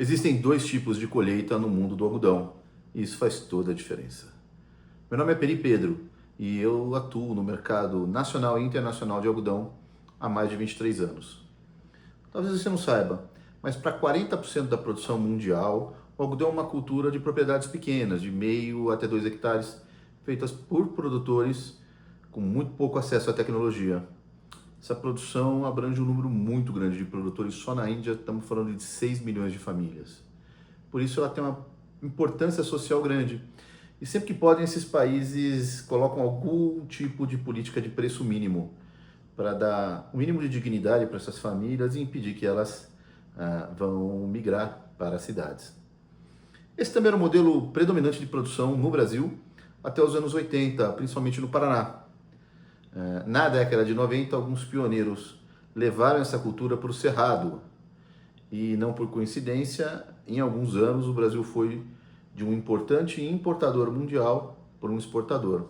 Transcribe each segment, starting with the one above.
Existem dois tipos de colheita no mundo do algodão, e isso faz toda a diferença. Meu nome é Peri Pedro e eu atuo no mercado nacional e internacional de algodão há mais de 23 anos. Talvez você não saiba, mas para 40% da produção mundial, o algodão é uma cultura de propriedades pequenas, de meio até 2 hectares, feitas por produtores com muito pouco acesso à tecnologia. Essa produção abrange um número muito grande de produtores. Só na Índia estamos falando de 6 milhões de famílias. Por isso ela tem uma importância social grande. E sempre que podem, esses países colocam algum tipo de política de preço mínimo para dar o mínimo de dignidade para essas famílias e impedir que elas vão migrar para as cidades. Esse também era o modelo predominante de produção no Brasil até os anos 80, principalmente no Paraná. Na década de 90, alguns pioneiros levaram essa cultura para o Cerrado. E não por coincidência, em alguns anos o Brasil foi de um importante importador mundial para um exportador.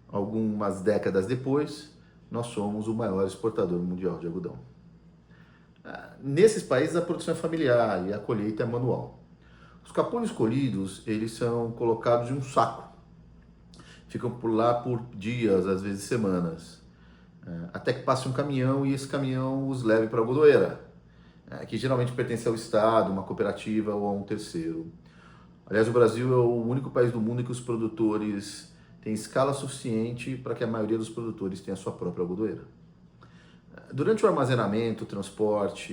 Algumas décadas depois, nós somos o maior exportador mundial de algodão. Nesses países a produção é familiar e a colheita é manual. Os capulhos colhidos, eles são colocados em um saco. Ficam por lá por dias, às vezes semanas, até que passe um caminhão e esse caminhão os leve para a algodoeira, que geralmente pertence ao Estado, uma cooperativa ou a um terceiro. Aliás, o Brasil é o único país do mundo em que os produtores têm escala suficiente para que a maioria dos produtores tenha a sua própria algodoeira. Durante o armazenamento, o transporte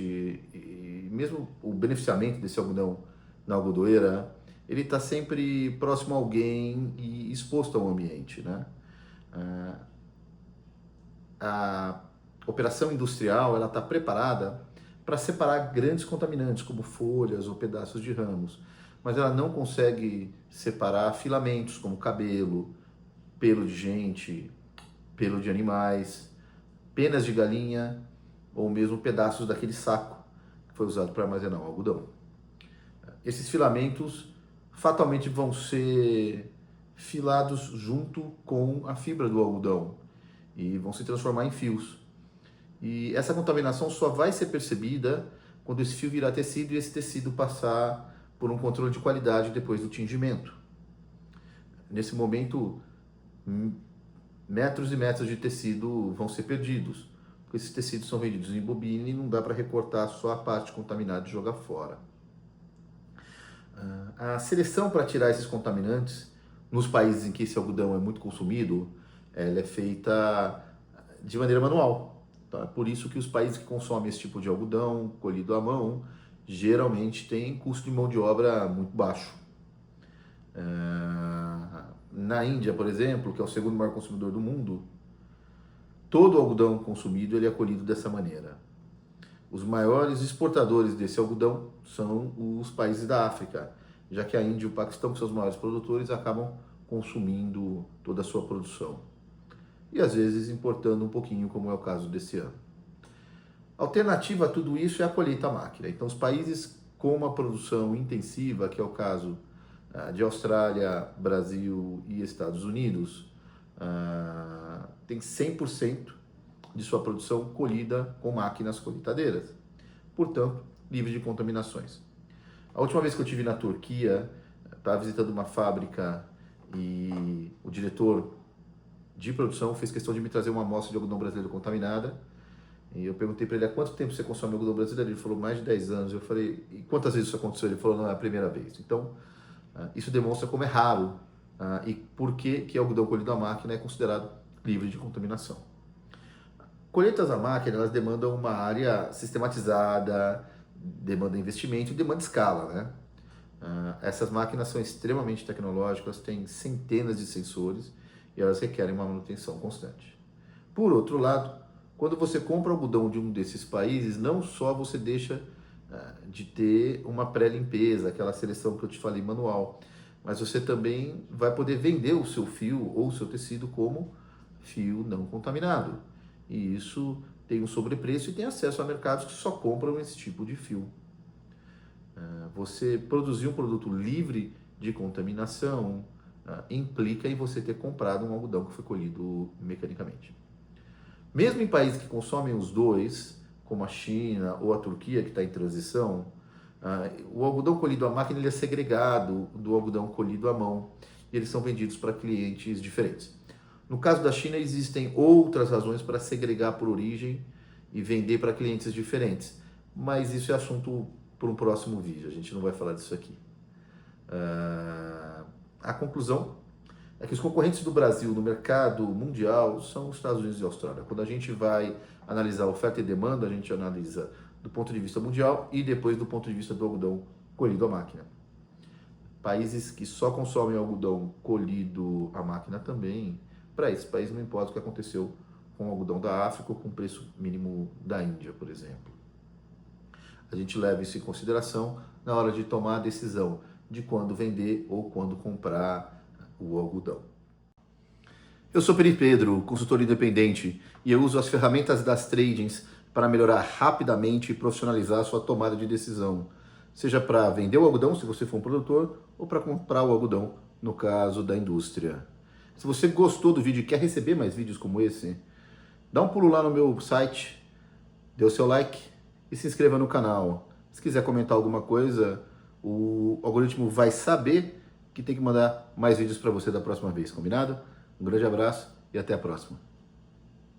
e mesmo o beneficiamento desse algodão na algodoeira, ele está sempre próximo a alguém e exposto ao ambiente, né? A operação industrial ela está preparada para separar grandes contaminantes, como folhas ou pedaços de ramos, mas ela não consegue separar filamentos, como cabelo, pelo de gente, pelo de animais, penas de galinha ou mesmo pedaços daquele saco que foi usado para armazenar o algodão. Esses filamentos fatalmente vão ser filados junto com a fibra do algodão e vão se transformar em fios. E essa contaminação só vai ser percebida quando esse fio virar tecido e esse tecido passar por um controle de qualidade depois do tingimento. Nesse momento, metros e metros de tecido vão ser perdidos, porque esses tecidos são vendidos em bobina e não dá para recortar só a parte contaminada e jogar fora. A seleção para tirar esses contaminantes, nos países em que esse algodão é muito consumido, ela é feita de maneira manual. Tá? É por isso que os países que consomem esse tipo de algodão colhido à mão, geralmente têm custo de mão de obra muito baixo. Na Índia, por exemplo, que é o segundo maior consumidor do mundo, todo o algodão consumido ele é colhido dessa maneira. Os maiores exportadores desse algodão são os países da África, já que a Índia e o Paquistão, que são os maiores produtores, acabam consumindo toda a sua produção. E às vezes importando um pouquinho, como é o caso desse ano. A alternativa a tudo isso é a colheita à máquina. Então, os países com uma produção intensiva, que é o caso de Austrália, Brasil e Estados Unidos, tem 100% de sua produção colhida com máquinas colheitadeiras, portanto, livre de contaminações. A última vez que eu estive na Turquia, estava visitando uma fábrica e o diretor de produção fez questão de me trazer uma amostra de algodão brasileiro contaminada. E eu perguntei para ele, há quanto tempo você consome algodão brasileiro? Ele falou, mais de 10 anos. Eu falei, e quantas vezes isso aconteceu? Ele falou, não, é a primeira vez. Então, isso demonstra como é raro e por que algodão colhido à máquina é considerado livre de contaminação. Colheitas à máquina, elas demandam uma área sistematizada, demandam investimento e demandam escala, né? Essas máquinas são extremamente tecnológicas, têm centenas de sensores e elas requerem uma manutenção constante. Por outro lado, quando você compra algodão de um desses países, não só você deixa de ter uma pré-limpeza, aquela seleção que eu te falei manual, mas você também vai poder vender o seu fio ou o seu tecido como fio não contaminado. E isso tem um sobrepreço e tem acesso a mercados que só compram esse tipo de fio. Você produzir um produto livre de contaminação implica em você ter comprado um algodão que foi colhido mecanicamente. Mesmo em países que consomem os dois, como a China ou a Turquia, que está em transição, O algodão colhido à máquina ele é segregado do algodão colhido à mão e eles são vendidos para clientes diferentes. No caso da China, existem outras razões para segregar por origem e vender para clientes diferentes, mas isso é assunto para um próximo vídeo, a gente não vai falar disso aqui. A conclusão é que os concorrentes do Brasil no mercado mundial são os Estados Unidos e a Austrália. Quando a gente vai analisar oferta e demanda, a gente analisa do ponto de vista mundial e depois do ponto de vista do algodão colhido à máquina. Países que só consomem algodão colhido à máquina também, para esse país não importa o que aconteceu com o algodão da África ou com o preço mínimo da Índia, por exemplo. A gente leva isso em consideração na hora de tomar a decisão de quando vender ou quando comprar o algodão. Eu sou Peri Pedro, consultor independente, e eu uso as ferramentas das tradings para melhorar rapidamente e profissionalizar a sua tomada de decisão, seja para vender o algodão, se você for um produtor, ou para comprar o algodão, no caso da indústria. Se você gostou do vídeo e quer receber mais vídeos como esse, dá um pulo lá no meu site, dê o seu like e se inscreva no canal. Se quiser comentar alguma coisa, o algoritmo vai saber que tem que mandar mais vídeos para você da próxima vez, combinado? Um grande abraço e até a próxima.